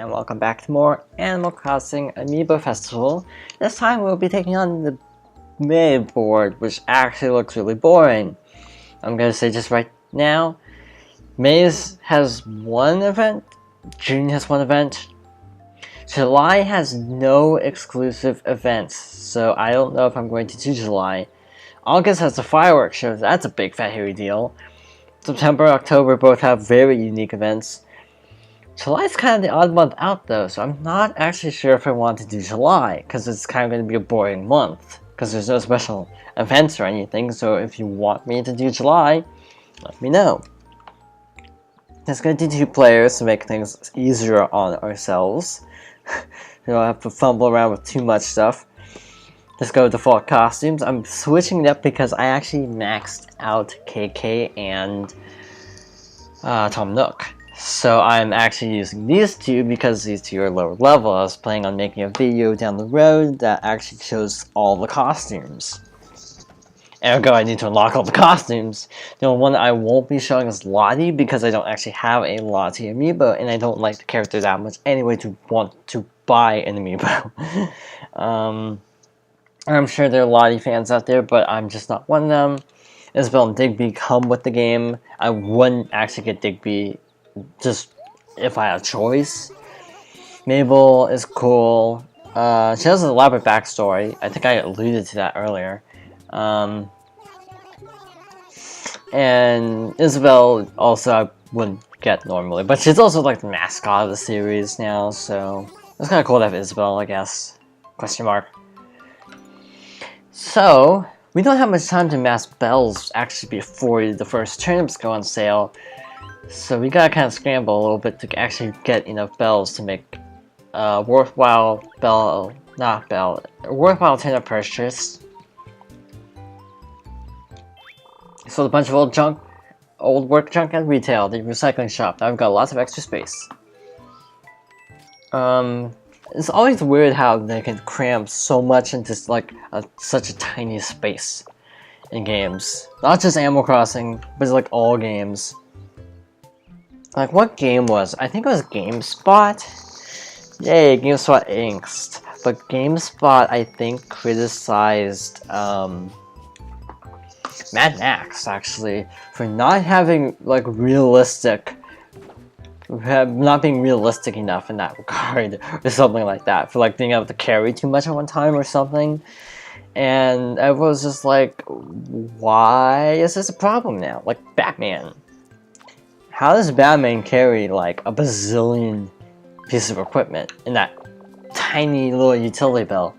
and welcome back to more Animal Crossing Amiibo Festival. This time we'll be taking on the May board, which actually looks really boring. I'm gonna say just right now, May's has one event, June has one event, July has no exclusive events, so I don't know if I'm going to do July. August has the fireworks show, that's a big fat hairy deal. September, October both have very unique events. July's kind of the odd month out though, so I'm not actually sure if I want to do July, because it's kind of going to be a boring month, because there's no special events or anything, so if you want me to do July, let me know. There's going to be 2 players to make things easier on ourselves. We don't have to fumble around with too much stuff. Let's go with default costumes. I'm switching it up because I actually maxed out KK and Tom Nook. So I'm actually using these 2 because these 2 are lower level. I was planning on making a video down the road that actually shows all the costumes. Ergo, I need to unlock all the costumes. The only one that I won't be showing is Lottie because I don't actually have a Lottie amiibo and I don't like the character that much anyway to want to buy an amiibo. I'm sure there are Lottie fans out there, but I'm just not one of them. Isabelle and Digby come with the game. I wouldn't actually get Digby just if I have a choice. Mabel is cool. She has an elaborate backstory. I think I alluded to that earlier. And Isabelle also I wouldn't get normally, but she's also like the mascot of the series now, so it's kind of cool to have Isabelle, I guess. Question mark. So, we don't have much time to mass bells actually before the first turnips go on sale. So we gotta kind of scramble a little bit to actually get enough bells to make a worthwhile turnip purchase. Sold a bunch of old work junk at retail, the recycling shop. Now I've got lots of extra space. It's always weird how they can cram so much into like such a tiny space in games. Not just Animal Crossing, but it's like all games. Like what game was? I think it was GameSpot. Yay, GameSpot angst. But GameSpot, I think, criticized Mad Max actually for not having like not being realistic enough in that regard or something like that, for like being able to carry too much at one time or something. And everyone was just like, why is this a problem now? Like Batman. How does Batman carry like a bazillion pieces of equipment in that tiny little utility belt?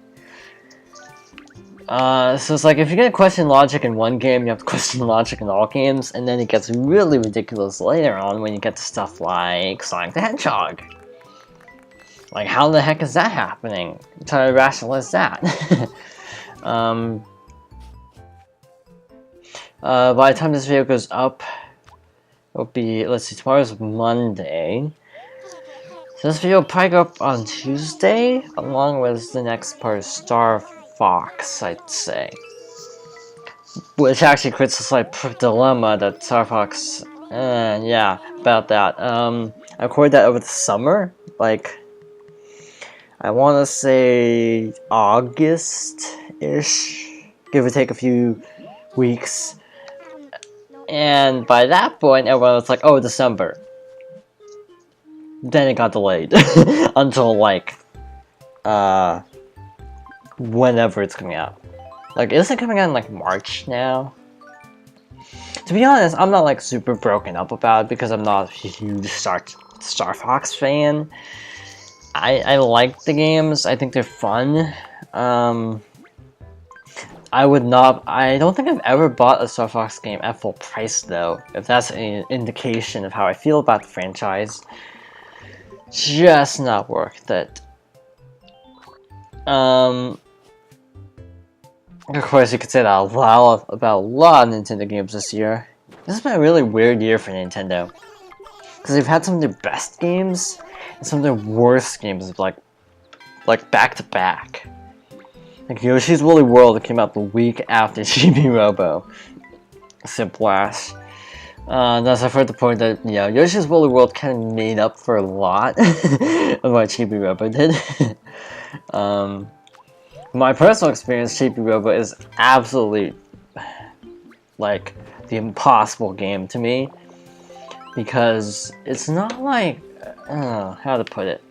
So it's like if you're gonna question logic in one game, you have to question logic in all games, and then it gets really ridiculous later on when you get to stuff like Sonic the Hedgehog. Like, how the heck is that happening? Try to rationalize that. By the time this video goes up, it'll be, let's see, tomorrow's Monday. So this video will probably go up on Tuesday, along with the next part of Star Fox, I'd say. Which actually creates a slight dilemma that Star Fox, yeah, about that. I recorded that over the summer, like, I want to say August-ish, give or take a few weeks. And by that point, everyone was like, oh, December. Then it got delayed until, like, whenever it's coming out. Like, isn't it coming out in like March now? To be honest, I'm not like super broken up about it because I'm not a huge Star Fox fan. I like the games, I think they're fun. I don't think I've ever bought a Star Fox game at full price though, if that's an indication of how I feel about the franchise. Just not worth it. Of course, you could say that about a lot of Nintendo games this year. This has been a really weird year for Nintendo. Because they've had some of their best games, and some of their worst games, like back to back. Like Yoshi's Woolly World came out the week after Chibi Robo. Simple ass. That's I've heard the point that, you know, Yoshi's Woolly World kind of made up for a lot of what Chibi Robo did. My personal experience, Chibi Robo is absolutely, like, the impossible game to me. Because it's not like, how to put it.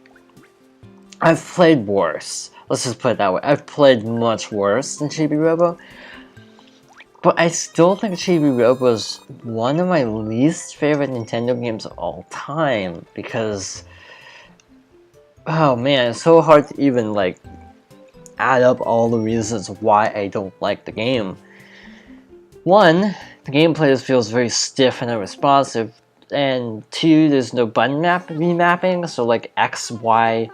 I've played worse. Let's just put it that way. I've played much worse than Chibi Robo. But I still think Chibi Robo is one of my least favorite Nintendo games of all time. Because, oh man, it's so hard to even, like, add up all the reasons why I don't like the game. One, the gameplay just feels very stiff and unresponsive. And two, there's no button remapping, so like X, Y,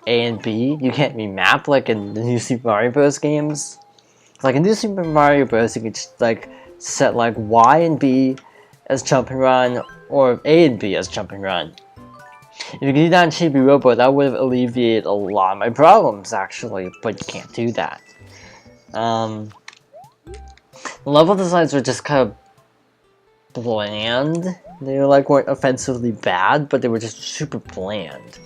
A, and B, you can't remap like in the New Super Mario Bros. Games. Like in New Super Mario Bros. You could just, like, set like Y and B as jump and run, or A and B as jump and run. If you could do that in Chibi Robo, that would have alleviated a lot of my problems actually, but you can't do that. The level designs are just kind of bland. They weren't offensively bad, but they were just super bland.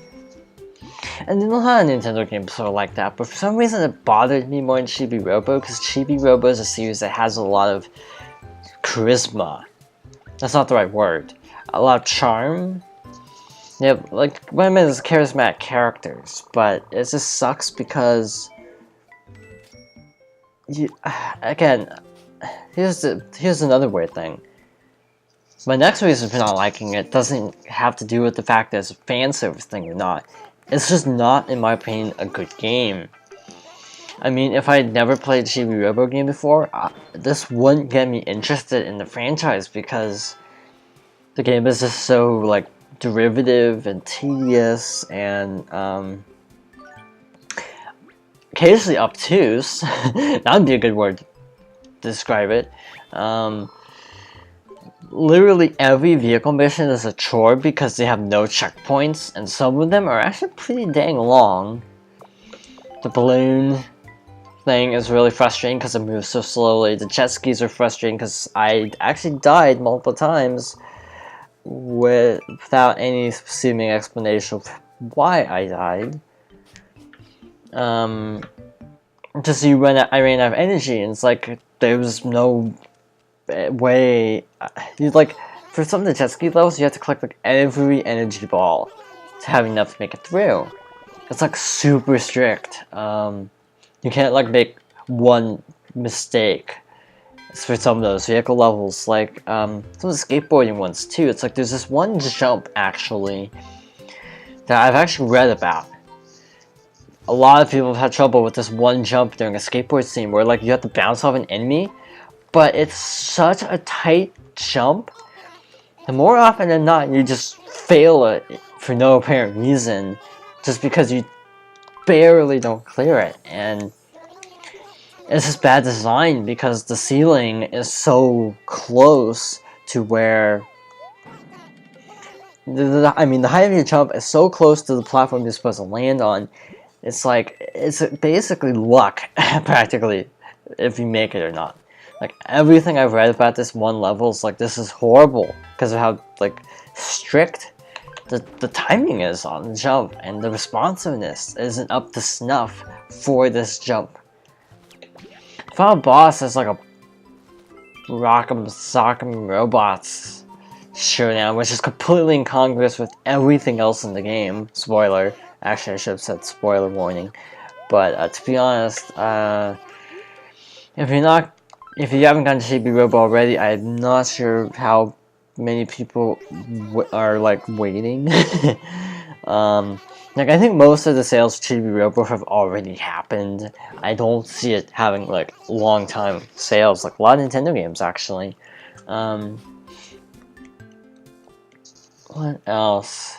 And a lot of Nintendo games are like that, but for some reason it bothered me more in Chibi Robo, because Chibi Robo is a series that has a lot of charisma. That's not the right word. A lot of charm. Yeah, like, what I meant is charismatic characters, but it just sucks because again, here's another weird thing. My next reason for not liking it doesn't have to do with the fact that it's a fan service thing or not. It's just not, in my opinion, a good game. I mean, if I had never played a Chibi Robo game before, this wouldn't get me interested in the franchise because the game is just so, like, derivative and tedious and, occasionally obtuse. That would be a good word to describe it. Literally every vehicle mission is a chore because they have no checkpoints, and some of them are actually pretty dang long. The balloon thing is really frustrating because it moves so slowly. The jet skis are frustrating because I actually died multiple times without any seeming explanation of why I died. Just I ran out of energy, and it's like there was no way. Like, for some of the jet ski levels, you have to collect like every energy ball to have enough to make it through. It's like super strict. You can't like make one mistake. It's for some of those vehicle levels, like some of the skateboarding ones too. It's like there's this one jump actually that I've actually read about. A lot of people have had trouble with this one jump during a skateboard scene where like you have to bounce off an enemy, but it's such a tight jump. And more often than not, you just fail it for no apparent reason, just because you barely don't clear it. And it's just bad design because the ceiling is so close to where I mean, the height of your jump is so close to the platform you're supposed to land on. It's like, it's basically luck, practically, if you make it or not. Like, everything I've read about this one level is like, this is horrible, because of how, like, strict the timing is on the jump, and the responsiveness isn't up to snuff for this jump. Final boss is like a rock'em sock'em robots showdown, which is completely incongruous with everything else in the game. Spoiler. Actually, I should have said spoiler warning. But to be honest, if you haven't gotten to Chibi Robo already, I'm not sure how many people are like waiting. Like, I think most of the sales for Chibi Robo have already happened. I don't see it having like long time sales, like a lot of Nintendo games actually. What else?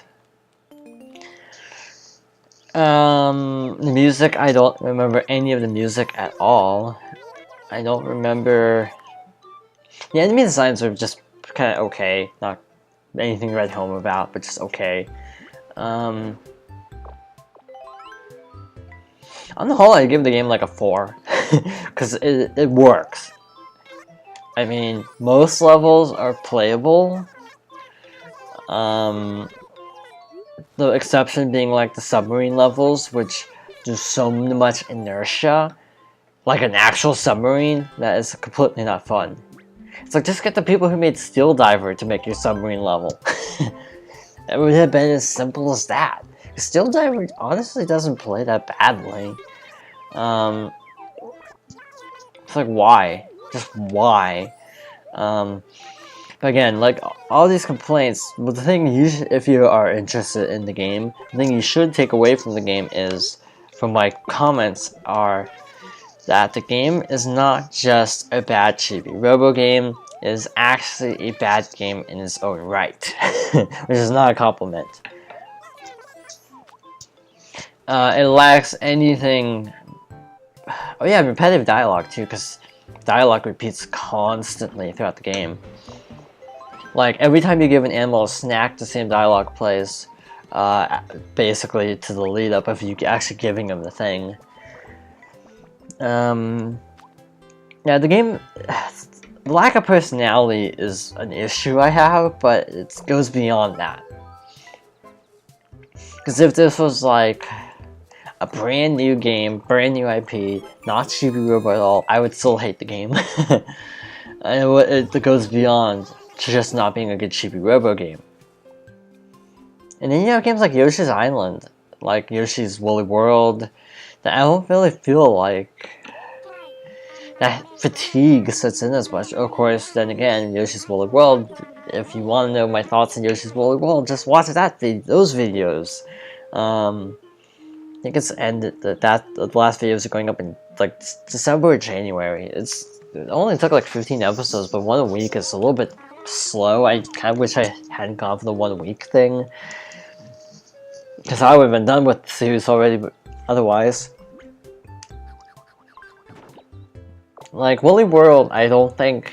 The music, I don't remember any of the music at all. I don't remember. The enemy designs are just kind of okay, not anything to write home about, but just okay. On the whole, I give the game like a 4, because it works. I mean, most levels are playable. The exception being like the submarine levels, which do so much inertia, like an actual submarine, that is completely not fun. It's like, just get the people who made Steel Diver to make your submarine level. It would have been as simple as that. Steel Diver honestly doesn't play that badly. It's like, why? Just why? But again, like, all these complaints, but the thing you if you are interested in the game, the thing you should take away from the game is, from my comments, are that the game is not just a bad chibi robo game, it is actually a bad game in its own right, which is not a compliment. It lacks anything. Oh yeah, repetitive dialogue too, because dialogue repeats constantly throughout the game. Like, every time you give an animal a snack, the same dialogue plays, basically to the lead up of you actually giving them the thing. Yeah, the game, the lack of personality is an issue I have, but it goes beyond that. Because if this was like a brand new game, brand new IP, not Chibi Robo at all, I would still hate the game. And it goes beyond to just not being a good Chibi Robo game. And then you have games like Yoshi's Island, like Yoshi's Woolly World, that I don't really feel like that fatigue sets in as much. Of course, then again, Yoshi's Woolly World, if you want to know my thoughts on Yoshi's Woolly World, just watch those videos. I think it's ended, the last videos are going up in like December or January. It only took like 15 episodes, but 1 a week is a little bit slow. I kind of wish I hadn't gone for the 1 a week thing, because I would have been done with the series already, but otherwise. Like, Woolly World, I don't think...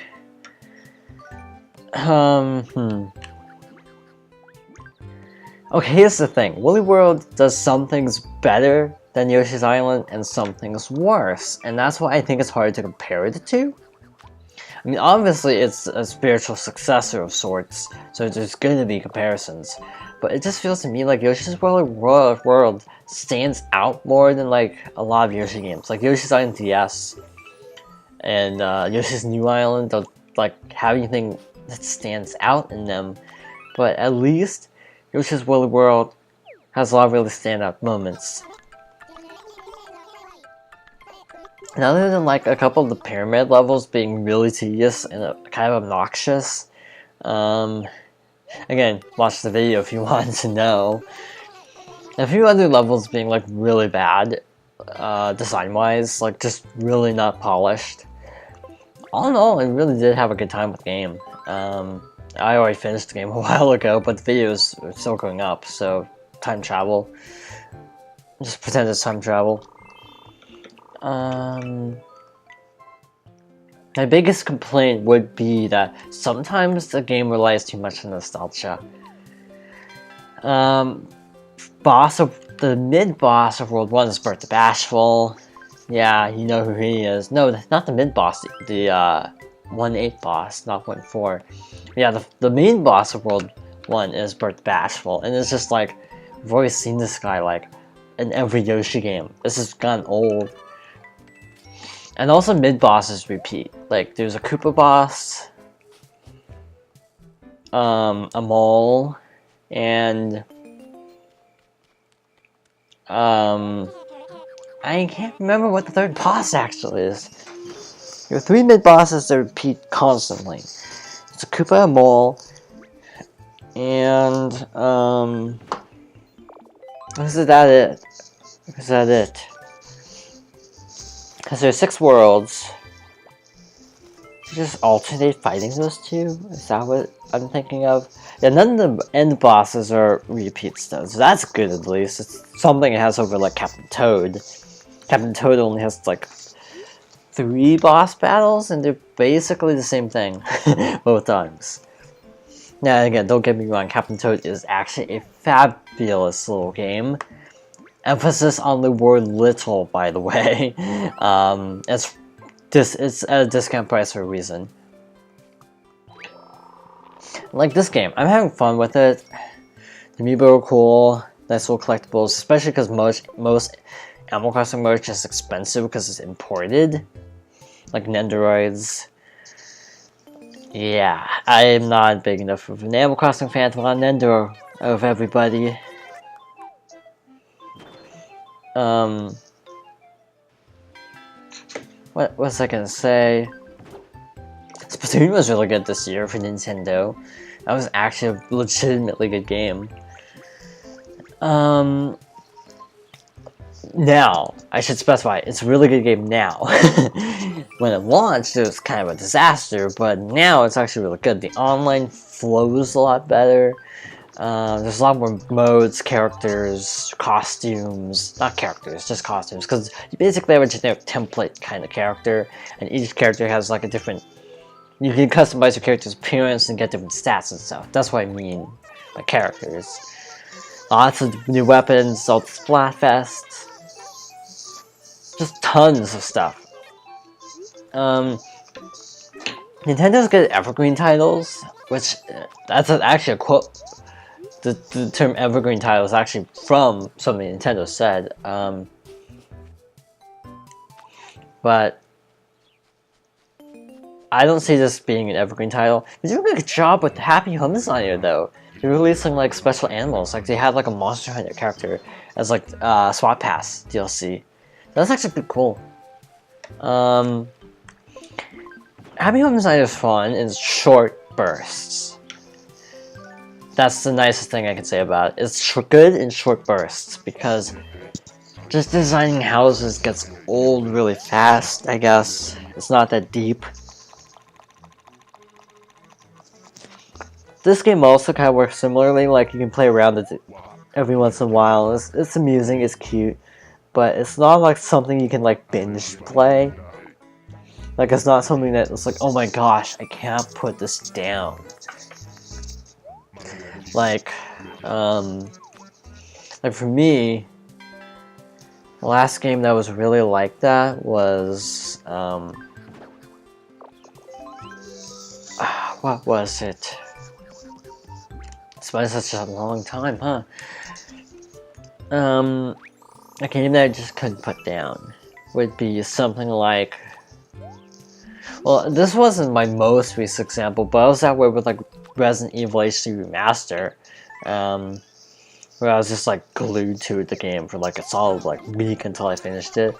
Okay, here's the thing. Woolly World does some things better than Yoshi's Island, and some things worse. And that's why I think it's hard to compare the two. I mean, obviously it's a spiritual successor of sorts, so there's going to be comparisons. But it just feels to me like Yoshi's Woolly World stands out more than like a lot of Yoshi games. Like Yoshi's Island DS and Yoshi's New Island don't like have anything that stands out in them. But at least Yoshi's Woolly World has a lot of really standout moments. And other than like a couple of the pyramid levels being really tedious and kind of obnoxious, again, watch the video if you want to know. And a few other levels being like really bad, design-wise, like just really not polished. All in all, I really did have a good time with the game. I already finished the game a while ago, but the videos are still going up, so time travel. Just pretend it's time travel. My biggest complaint would be that sometimes the game relies too much on nostalgia. The mid-boss of World 1 is Bert the Bashful. Yeah, you know who he is. No, not the mid-boss, the 1-8 boss, not 1-4. Yeah, the main boss of World 1 is Bert the Bashful, and it's just like, I've always seen this guy like in every Yoshi game. This has gotten old. And also mid-bosses repeat. Like, there's a Koopa boss, a mole, and I can't remember what the third boss actually is. There are 3 mid-bosses that repeat constantly. It's a Koopa, a mole, and is that it? Is that it? Because there's 6 worlds. So just alternate fighting those 2? Is that what I'm thinking of? Yeah, none of the end bosses are repeats though, so that's good at least. It's something it has over like Captain Toad. Captain Toad only has like 3 boss battles, and they're basically the same thing both times. Now again, don't get me wrong, Captain Toad is actually a fabulous little game. Emphasis on the word little, by the way. It's at a discount price for a reason. like this game, I'm having fun with it. The Amiibo are cool, nice little collectibles, especially because most Animal Crossing merch is expensive because it's imported, like Nendoroids. Yeah, I'm not big enough of an Animal Crossing fan to want Nendor of everybody. What was I gonna say? Splatoon was really good this year for Nintendo. That was actually a legitimately good game. Now, I should specify, it's a really good game now. When it launched, it was kind of a disaster, but now it's actually really good. The online flows a lot better. There's a lot more modes, characters, costumes, not characters, just costumes, because you basically have a generic template kind of character, and each character has like a different, you can customize your character's appearance and get different stats and stuff. That's what I mean by characters. Lots of new weapons, all the Splatfest, just tons of stuff. Nintendo's good at evergreen titles, which, that's actually a quote. The term evergreen title is actually from something Nintendo said, but I don't see this being an evergreen title. They're doing a good job with Happy Home Designer though. They're releasing like special animals, like they had like a Monster Hunter character as like SWAT Pass DLC. That's actually pretty cool. Happy Home Designer is fun in short bursts. That's the nicest thing I can say about it. It's good in short bursts, because just designing houses gets old really fast, I guess. It's not that deep. This game also kind of works similarly, like you can play around it every once in a while. It's amusing, it's cute, but it's not like something you can like binge play. Like it's not something that it's like, oh my gosh, I can't put this down. Like for me, the last game that was really like that was, what was it? It's been such a long time, huh? A game that I just couldn't put down would be something like, well, this wasn't my most recent example, but I was that way with like Resident Evil HD Remaster, where I was just like glued to the game for like a solid like week until I finished it.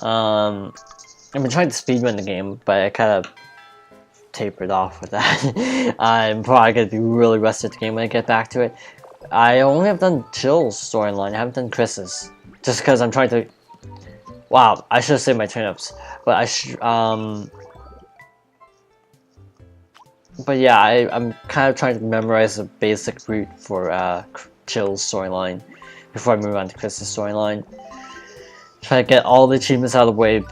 I've been trying to speedrun the game, but I kind of tapered off with that. I'm probably gonna be really rusty at the game when I get back to it. I only have done Jill's storyline, I haven't done Chris's, just because I'm trying to. Wow, I should have saved my turnips, but I should. But yeah, I'm kind of trying to memorize the basic route for Jill's storyline before I move on to Chris's storyline. Try to get all the achievements out of the way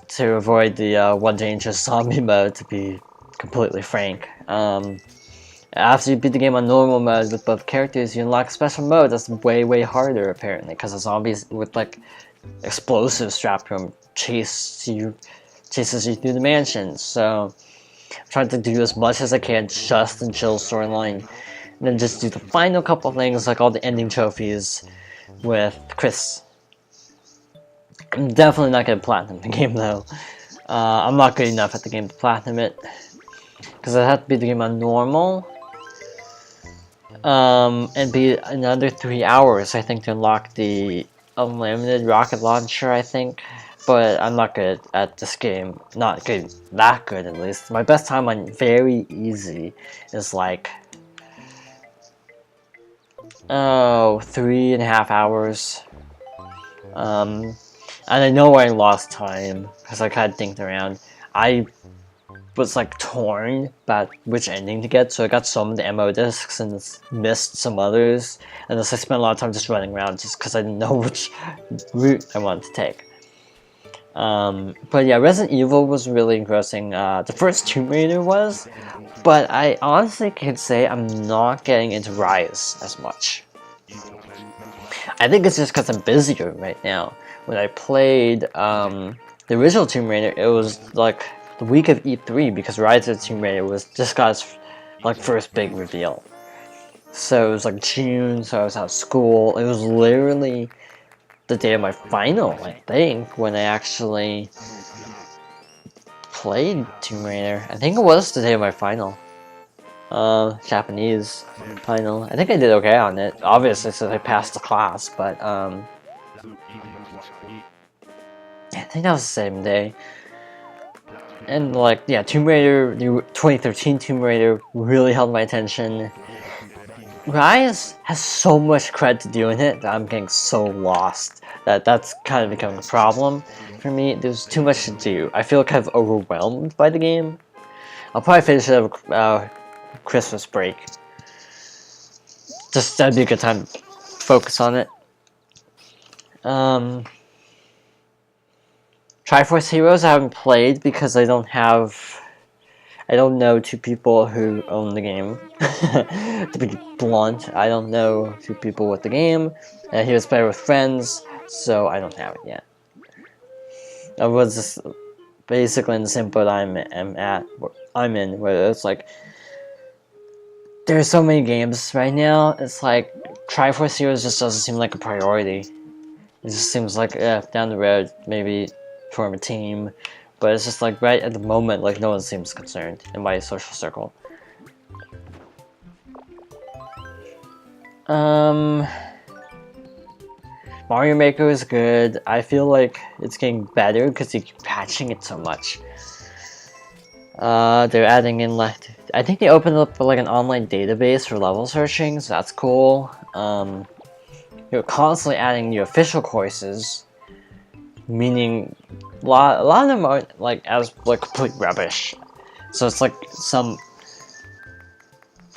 to avoid the one dangerous zombie mode, to be completely frank. After you beat the game on normal mode with both characters, you unlock a special mode that's way harder apparently, because the zombies with like explosives strapped to them chases you through the mansion. So I'm trying to do as much as I can just in Jill's storyline, and then just do the final couple things like all the ending trophies with Chris. I'm definitely not gonna platinum the game though. I'm not good enough at the game to platinum it, because I have to beat the game on normal, and be another 3 hours I think to unlock the unlimited rocket launcher, I think. But I'm not good at this game. Not good, that good at least. My best time on very easy is like, oh, 3.5 hours. And I know where I lost time, because I kind of dinked around. I was like torn about which ending to get, so I got some of the ammo discs and missed some others. And thus I spent a lot of time just running around just because I didn't know which route I wanted to take. But yeah, Resident Evil was really engrossing. The first Tomb Raider was, but I honestly can say I'm not getting into Rise as much. I think it's just because I'm busier right now. When I played the original Tomb Raider, it was like the week of E3, because Rise of the Tomb Raider was just got its like first big reveal. So it was like June, so I was out of school. It was literally the day of my final, I think, when I actually played Tomb Raider. I think it was the day of my final. Japanese final. I think I did okay on it. Obviously, since I passed the class, but I think that was the same day. And like, yeah, Tomb Raider, 2013 Tomb Raider really held my attention. Rise has so much cred to doing it that I'm getting so lost that that's kind of becoming a problem for me. There's too much to do. I feel kind of overwhelmed by the game. I'll probably finish it over Christmas break. Just that'd be a good time to focus on it. Triforce Heroes I haven't played because I don't know two people who own the game. To be blunt, I don't know two people with the game. He was playing with friends, so I don't have it yet. I was just basically in the same boat I'm in, where it's like there's so many games right now. It's like Triforce Heroes just doesn't seem like a priority. It just seems like down the road maybe form a team. But it's just like right at the moment, like no one seems concerned in my social circle. Mario Maker is good. I feel like it's getting better because they keep patching it so much. They're adding in like, I think they opened up like an online database for level searching, so that's cool. You're constantly adding new official courses, meaning a lot of them are like complete rubbish. So it's like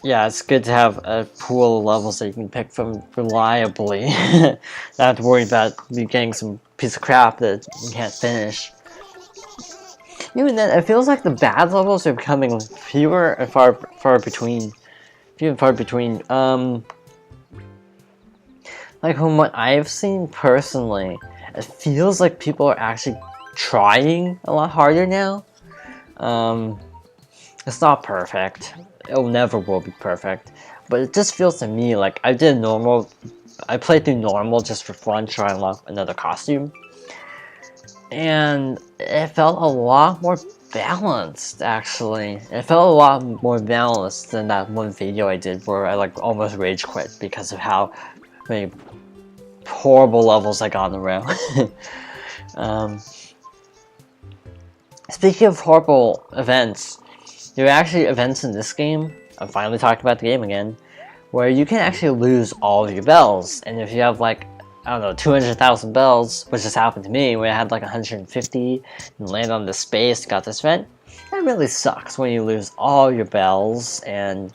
it's good to have a pool of levels that you can pick from reliably. Not have to worry about you getting some piece of crap that you can't finish. Even then, it feels like the bad levels are becoming fewer and far between. Few and far between. Like from what I've seen personally, it feels like people are actually trying a lot harder now. It's not perfect. It never will be perfect. But it just feels to me like I played through normal just for fun, trying to unlock another costume. And it felt a lot more balanced, actually. It felt a lot more balanced than that one video I did where I like almost rage quit because of how many horrible levels I got in a row. Speaking of horrible events, there are actually events in this game, I'm finally talking about the game again, where you can actually lose all of your bells. And if you have like, I don't know, 200,000 bells, which just happened to me, where I had like 150 and land on this space, got this event, that really sucks when you lose all your bells, and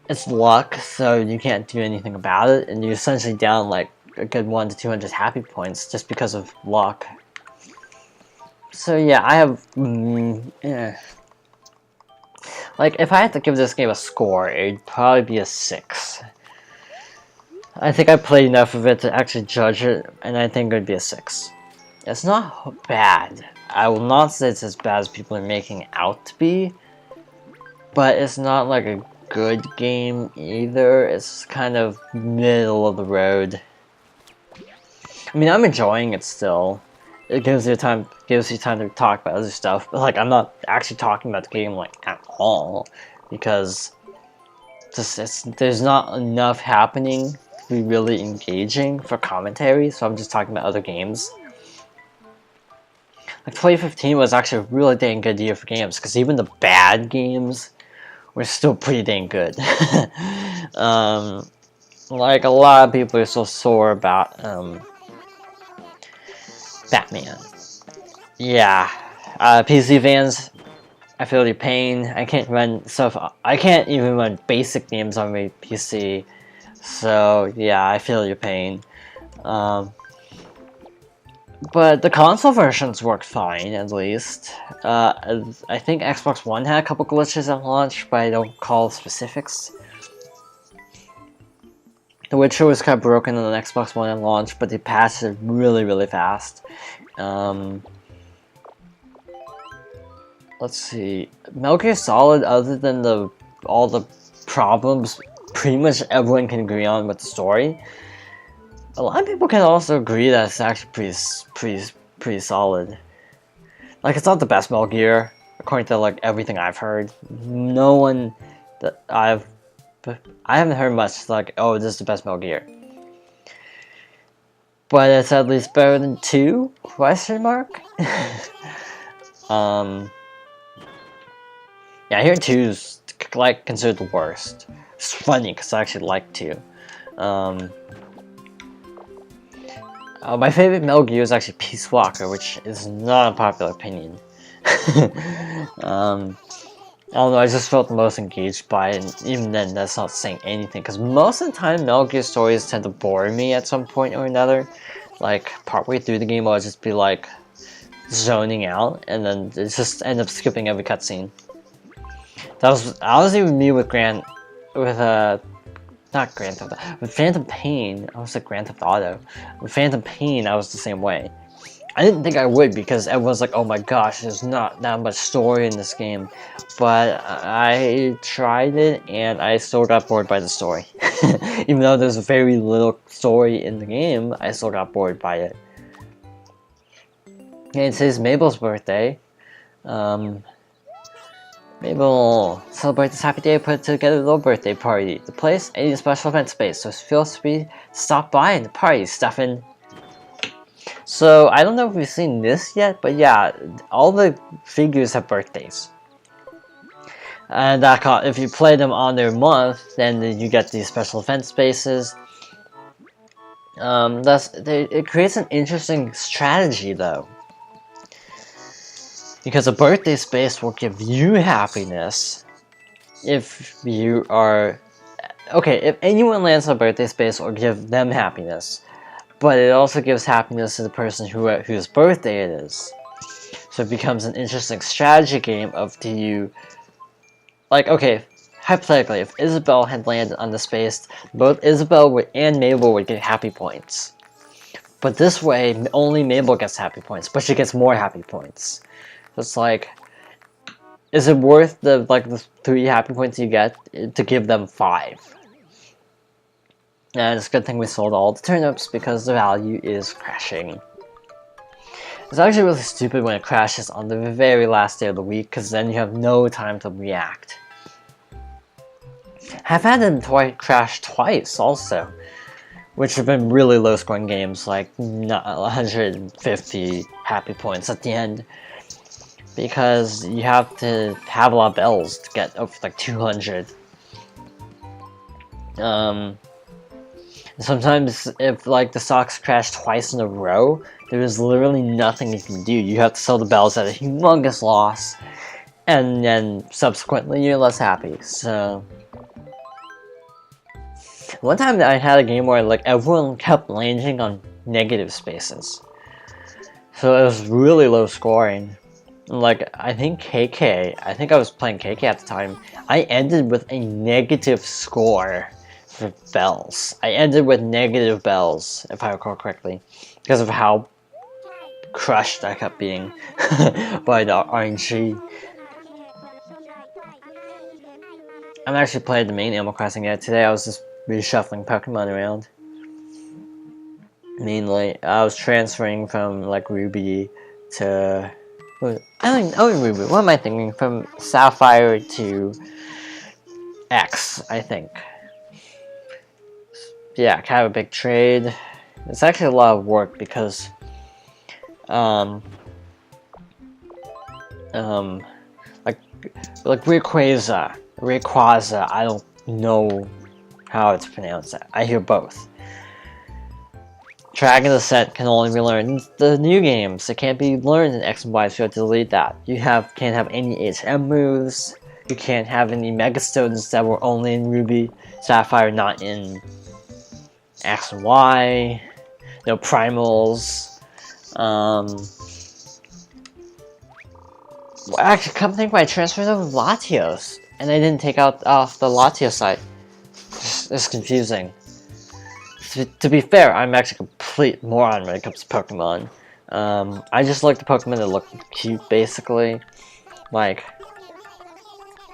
it's luck, so you can't do anything about it, and you're essentially down like a good 1 to 200 happy points just because of luck. So yeah, I have, like, if I had to give this game a score, it'd probably be a 6. I think I played enough of it to actually judge it, and I think it would be a 6. It's not bad. I will not say it's as bad as people are making it out to be, but it's not like a good game either. It's kind of middle of the road. I mean, I'm enjoying it still. It gives you time to talk about other stuff, but like I'm not actually talking about the game like at all because there's not enough happening to be really engaging for commentary, so I'm just talking about other games. Like 2015 was actually a really dang good year for games because even the bad games were still pretty dang good. Like a lot of people are so sore about Batman. Yeah, PC fans, I feel your pain. I can't even run basic games on my PC. So yeah, I feel your pain. But the console versions work fine, at least. I think Xbox One had a couple glitches at launch, but I don't recall specifics. The Witcher was kind of broken on the Xbox One at launch, but they patched it really, really fast. Let's see. Metal Gear Solid, other than the all the problems pretty much everyone can agree on with the story, a lot of people can also agree that it's actually pretty solid. Like, it's not the best Metal Gear, according to like everything I've heard. No one that I haven't heard much like, oh, this is the best Metal Gear. But it's at least better than 2? Question mark? Yeah, I hear 2's like considered the worst. It's funny because I actually like 2. My favorite Metal Gear is actually Peace Walker, which is not a popular opinion. I don't know, I just felt the most engaged by it, and even then that's not saying anything, because most of the time Metal Gear stories tend to bore me at some point or another. Like, partway through the game I'll just be like, zoning out, and then it just end up skipping every cutscene. That was even me with not Grand Theft Auto, with Phantom Pain. I was like Grand Theft Auto. With Phantom Pain, I was the same way. I didn't think I would because everyone's like, oh my gosh, there's not that much story in this game. But I tried it and I still got bored by the story. Even though there's very little story in the game, I still got bored by it. And today's Mabel's birthday. Mabel, celebrate this happy day, put together a little birthday party. The place ain't a special event space, so feel free to stop by and the party stuffing. So, I don't know if we've seen this yet, but yeah, all the figures have birthdays. And if you play them on their month, then you get these special event spaces. It creates an interesting strategy though. Because a birthday space will give you happiness if you are... Okay, if anyone lands on a birthday space, will give them happiness. But it also gives happiness to the person whose birthday it is. So it becomes an interesting strategy game of do you... Like, okay, hypothetically, if Isabelle had landed on the space, both Isabelle and Mabel would get happy points. But this way, only Mabel gets happy points, but she gets more happy points. It's like, is it worth the 3 happy points you get to give them 5? And it's a good thing we sold all the turnips because the value is crashing. It's actually really stupid when it crashes on the very last day of the week, because then you have no time to react. I've had them crash twice also, which have been really low scoring games, like 150 happy points at the end. Because you have to have a lot of bells to get up to like 200. Sometimes if like the stocks crash twice in a row, there is literally nothing you can do. You have to sell the bells at a humongous loss, and then subsequently you're less happy. So one time I had a game where like everyone kept landing on negative spaces, so it was really low scoring. Like, I think I was playing KK at the time, I ended with a negative score for bells. I ended with negative bells, if I recall correctly, because of how crushed I kept being by the RNG. I'm actually playing the main Animal Crossing yet. Today I was just reshuffling Pokemon around. Mainly, I was transferring from like Ruby to... Ruby. What am I thinking? From Sapphire to X, I think. Yeah, kind of a big trade. It's actually a lot of work because, like Rayquaza, I don't know how it's pronounced. I hear both. Dragon Ascent can only be learned in the new games. It can't be learned in X and Y, so you have to delete that. You can't have any HM moves. You can't have any Megastones that were only in Ruby, Sapphire, not in X and Y. No Primals. Well, actually, come think about it, I transferred over Latios, and I didn't take off the Latios site. It's confusing. To be fair, I'm actually a complete moron when it comes to Pokemon. I just like the Pokemon that look cute, basically. Like,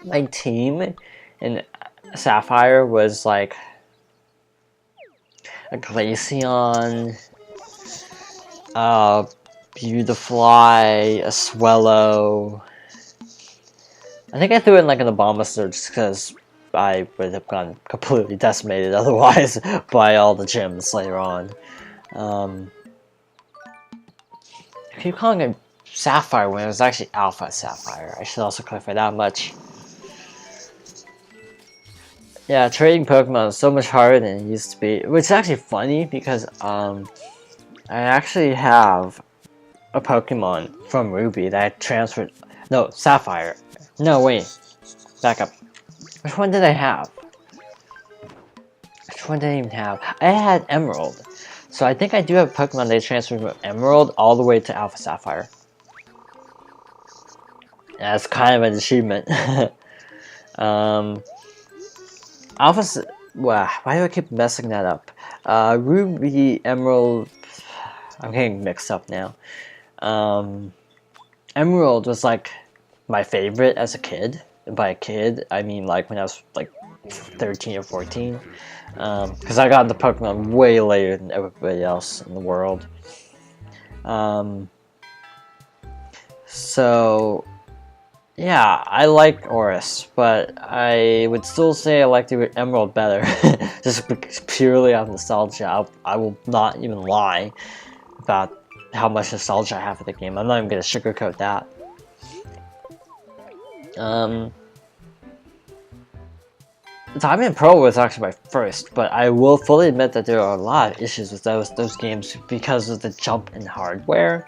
my team in Sapphire was like a Glaceon, Beautifly, a Swellow. I think I threw in like an Abomasur just because I would have gone completely decimated otherwise by all the gyms later on. I keep calling it Sapphire when it was actually Alpha Sapphire. I should also clarify that much. Yeah, trading Pokemon is so much harder than it used to be, which is actually funny because I actually have a Pokemon from Ruby that I transferred. No, Sapphire. No, wait. Back up. Which one did I have? Which one did I even have? I had Emerald. So I think I do have Pokemon that I transferred from Emerald all the way to Alpha Sapphire. That's kind of an achievement. Alpha. Wow, why do I keep messing that up? Ruby, Emerald. I'm getting mixed up now. Emerald was like my favorite as a kid. And by a kid, I mean like when I was like 13 or 14. Because I got the Pokemon way later than everybody else in the world. So yeah, I like Oris, but I would still say I like the Emerald better, just purely on nostalgia. I will not even lie about how much nostalgia I have for the game. I'm not even gonna sugarcoat that. Diamond Pearl was actually my first, but I will fully admit that there are a lot of issues with those games because of the jump in hardware.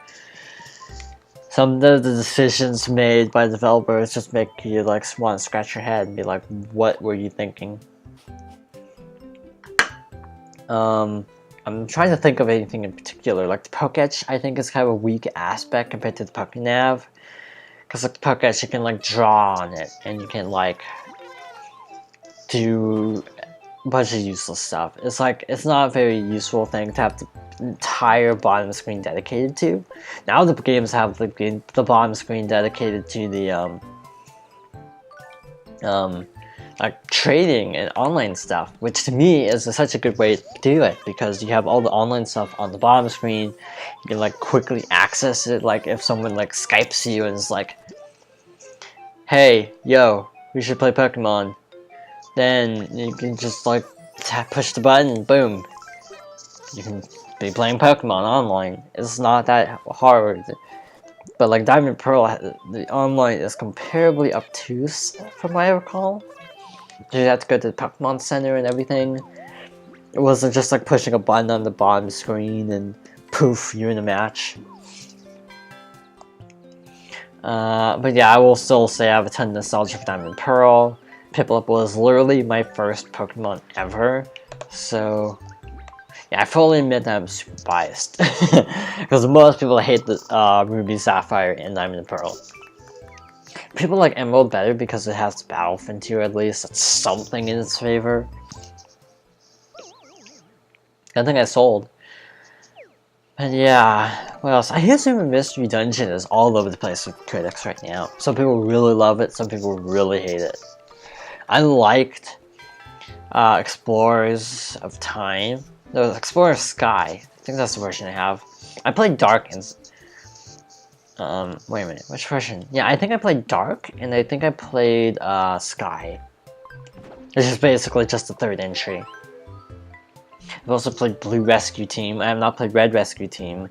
Some of the decisions made by developers just make you like want to scratch your head and be like, what were you thinking? I'm trying to think of anything in particular. Like the Pokétch, I think is kind of a weak aspect compared to the Pokénav. Because like the Pokétch, you can like draw on it and you can like do a bunch of useless stuff. It's like, it's not a very useful thing to have the entire bottom screen dedicated to. Now the games have the bottom screen dedicated to the like trading and online stuff, which to me is such a good way to do it because you have all the online stuff on the bottom screen. You can like quickly access it. Like if someone like Skypes you and is like, "Hey, yo, we should play Pokemon," then you can just like push the button and boom, you can be playing Pokemon online. It's not that hard. But like Diamond Pearl, the online is comparably obtuse from what I recall. You have to go to the Pokemon Center and everything. It wasn't just like pushing a button on the bottom screen and poof, you're in a match. But yeah, I will still say I have a ton of nostalgia for Diamond Pearl. Piplup was literally my first Pokemon ever, so yeah, I fully admit that I'm super biased. Because most people hate the Ruby, Sapphire, and Diamond and Pearl. People like Emerald better because it has Battle Frontier at least. That's something in its favor. I think I sold. And yeah, what else? I hear Super Mystery Dungeon is all over the place with critics right now. Some people really love it, some people really hate it. I liked Explorers of Time. No, Explorer Sky. I think that's the version I have. I played Dark and... wait a minute, which version? Yeah, I think I played Dark, and I think I played, Sky. Which is basically just the third entry. I've also played Blue Rescue Team. I have not played Red Rescue Team.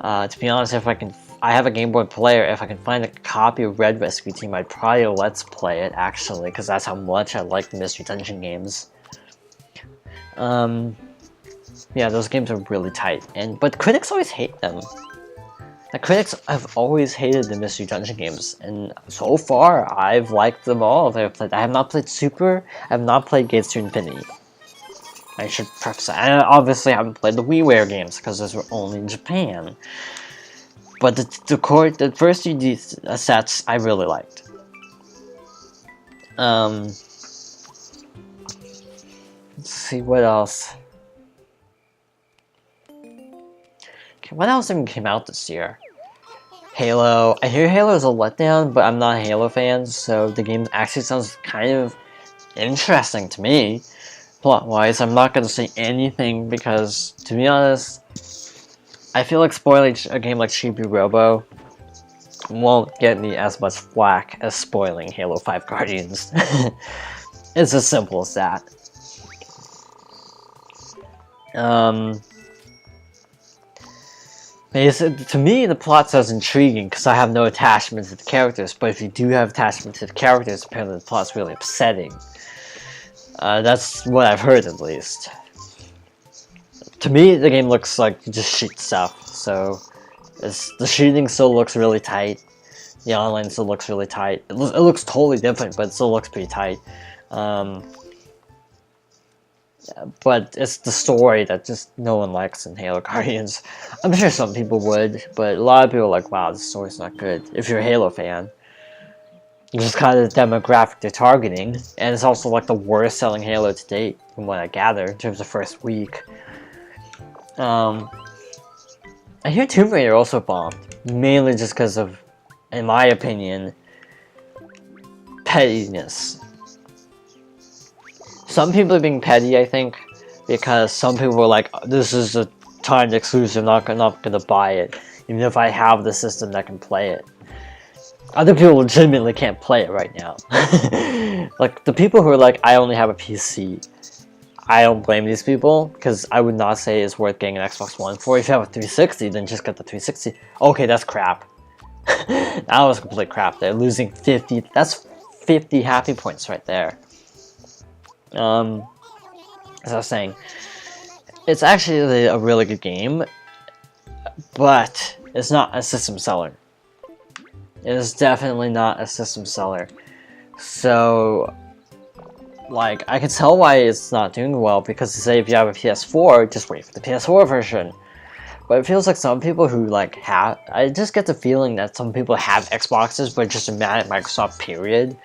To be honest, if I can... I have a Game Boy player. If I can find a copy of Red Rescue Team, I'd probably Let's Play it, actually, because that's how much I like the Mystery Dungeon games. Yeah, those games are really tight, but critics always hate them. The critics have always hated the Mystery Dungeon games, and so far, I've liked them all that I've played. I have not played Super, I have not played Gates to Infinity. I should preface that. I obviously haven't played the WiiWare games, because those were only in Japan. But the first 3D sets, I really liked. Let's see, what else? What else even came out this year? Halo. I hear Halo is a letdown, but I'm not a Halo fan, so the game actually sounds kind of interesting to me. Plot-wise, I'm not going to say anything because, to be honest, I feel like spoiling a game like Chibi Robo won't get me as much flack as spoiling Halo 5 Guardians. It's as simple as that. To me, the plot sounds intriguing because I have no attachment to the characters, but if you do have attachment to the characters, apparently the plot's really upsetting. That's what I've heard, at least. To me, the game looks like you just shoot stuff, so the shooting still looks really tight. The online still looks really tight. It looks totally different, but it still looks pretty tight. But it's the story that just no one likes in Halo Guardians. I'm sure some people would, but a lot of people are like, wow, this story's not good. If you're a Halo fan, which is kind of the demographic they're targeting, and it's also like the worst selling Halo to date, from what I gather, in terms of first week. I hear Tomb Raider also bombed, mainly just because of, in my opinion, pettiness. Some people are being petty, I think, because some people were like, this is a timed exclusive, I'm not gonna buy it, even if I have the system that can play it. Other people legitimately can't play it right now. Like, the people who are like, I only have a PC, I don't blame these people, because I would not say it's worth getting an Xbox One for. If you have a 360, then just get the 360. Okay, that's crap. That was complete crap. They're losing 50, that's 50 happy points right there. As I was saying, it's actually a really good game, but it's not a system seller. It is definitely not a system seller. So, like, I can tell why it's not doing well, because say if you have a PS4, just wait for the PS4 version. But it feels like some people who like I just get the feeling that some people have Xboxes but just are mad at Microsoft, period,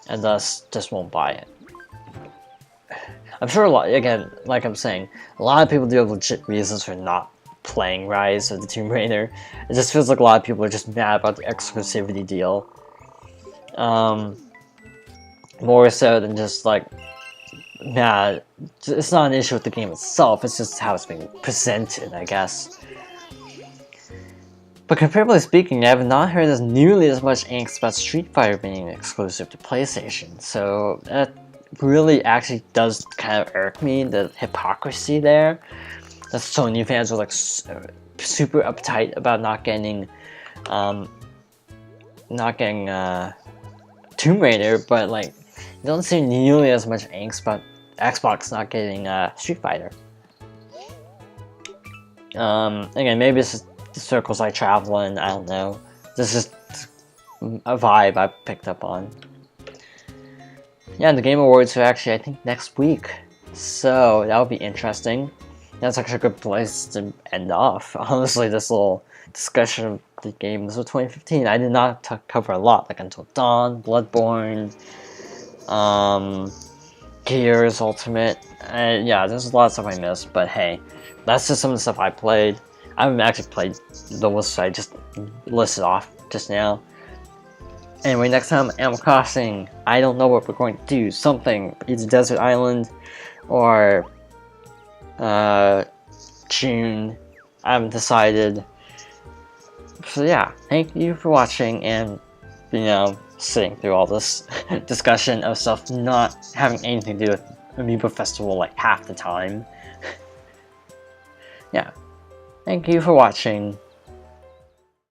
and thus just won't buy it. I'm sure again, like I'm saying, a lot of people do have legit reasons for not playing Rise of the Tomb Raider. It just feels like a lot of people are just mad about the exclusivity deal. More so than just like mad. It's not an issue with the game itself, it's just how it's being presented, I guess. But comparatively speaking, I have not heard as nearly as much angst about Street Fighter being exclusive to PlayStation, so that really actually does kind of irk me, the hypocrisy there. That Sony fans are like super uptight about not getting Tomb Raider, but like you don't see nearly as much angst about Xbox not getting Street Fighter. Again, maybe it's just the circles I travel in, I don't know. This is a vibe I picked up on. Yeah, and the Game Awards are actually, I think, next week. So, that'll be interesting. That's actually a good place to end off. Honestly, this little discussion of the games of 2015, I did not cover a lot, like Until Dawn, Bloodborne, Gears Ultimate. Yeah, there's a lot of stuff I missed, but hey, that's just some of the stuff I played. I haven't actually played the list I just listed off just now. Anyway, next time, Animal Crossing. I don't know what we're going to do. Something, either Desert Island or June. I haven't decided. So yeah, thank you for watching and, you know, sitting through all this discussion of stuff not having anything to do with Amiibo Festival like half the time. Yeah, thank you for watching.